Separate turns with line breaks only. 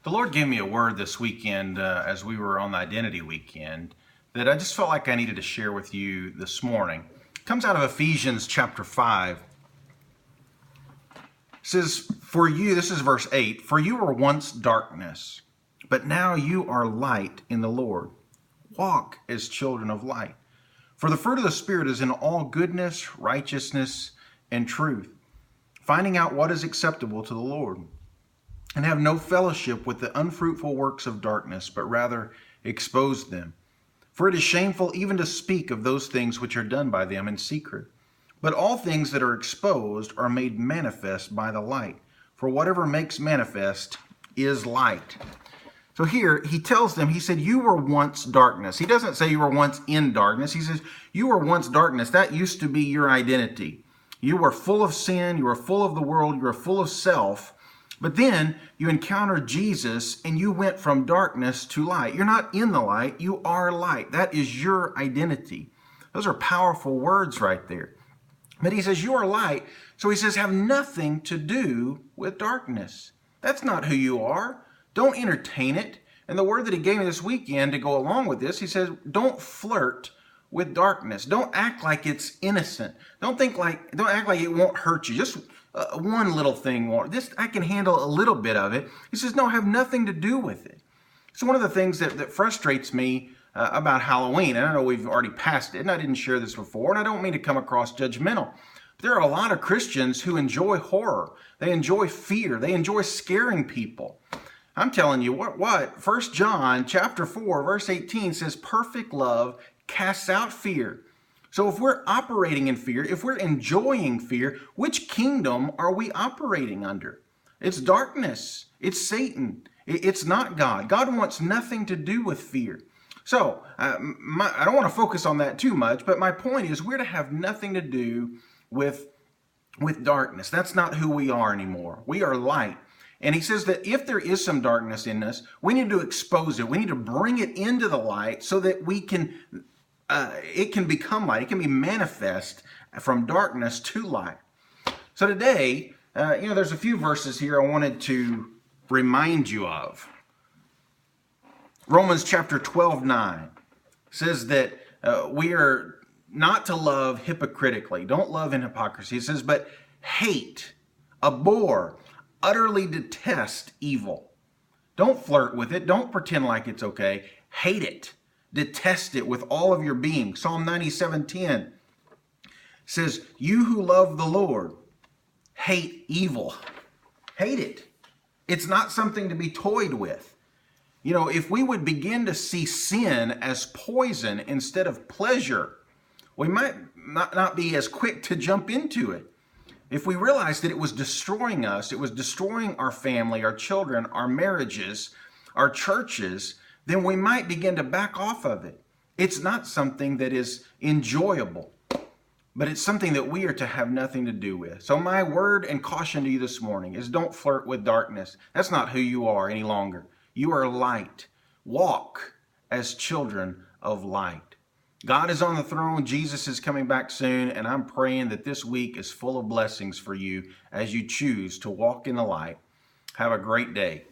The Lord gave me a word this weekend as we were on the Identity Weekend that I just felt like I needed to share with you this morning. It comes out of Ephesians chapter 5. It says, "For you," this is verse 8, "For you were once darkness, but now you are light in the Lord. Walk as children of light. For the fruit of the Spirit is in all goodness, righteousness, and truth, finding out what is acceptable to the Lord. And have no fellowship with the unfruitful works of darkness, but rather expose them. For it is shameful even to speak of those things which are done by them in secret. But all things that are exposed are made manifest by the light. For whatever makes manifest is light." So here he tells them, he said, you were once darkness. He doesn't say you were once in darkness. He says, you were once darkness. That used to be your identity. You were full of sin. You were full of the world. You were full of self. But then you encountered Jesus and you went from darkness to light. You're not in the light, you are light. That is your identity. Those are powerful words right there. But he says you are light. So he says have nothing to do with darkness. That's not who you are. Don't entertain it. And the word that he gave me this weekend to go along with this, he says don't flirt with darkness. Don't act like it's innocent. Don't act like it won't hurt you. Just one little thing won't. I can handle a little bit of it. He says, no, have nothing to do with it. So one of the things that frustrates me about Halloween, and I know we've already passed it, and I didn't share this before, and I don't mean to come across judgmental, but there are a lot of Christians who enjoy horror. They enjoy fear. They enjoy scaring people. I'm telling you what 1 John chapter 4, verse 18 says, perfect love casts out fear. So if we're operating in fear, if we're enjoying fear, which kingdom are we operating under? It's darkness. It's Satan. It's not God. God wants nothing to do with fear. So I don't want to focus on that too much, but my point is we're to have nothing to do with darkness. That's not who we are anymore. We are light. And he says that if there is some darkness in us, we need to expose it. We need to bring it into the light so that it can become light. It can be manifest from darkness to light. So today, there's a few verses here I wanted to remind you of. Romans chapter 12:9 says that we are not to love hypocritically. Don't love in hypocrisy. It says, but hate, abhor, utterly detest evil. Don't flirt with it. Don't pretend like it's okay. Hate it. Detest it with all of your being. Psalm 97:10 says, you who love the Lord, hate evil. Hate it. It's not something to be toyed with. If we would begin to see sin as poison instead of pleasure, we might not be as quick to jump into it. If we realized that it was destroying us, it was destroying our family, our children, our marriages, our churches, then we might begin to back off of it. It's not something that is enjoyable, but it's something that we are to have nothing to do with. So my word and caution to you this morning is don't flirt with darkness. That's not who you are any longer. You are light. Walk as children of light. God is on the throne. Jesus is coming back soon, and I'm praying that this week is full of blessings for you as you choose to walk in the light. Have a great day.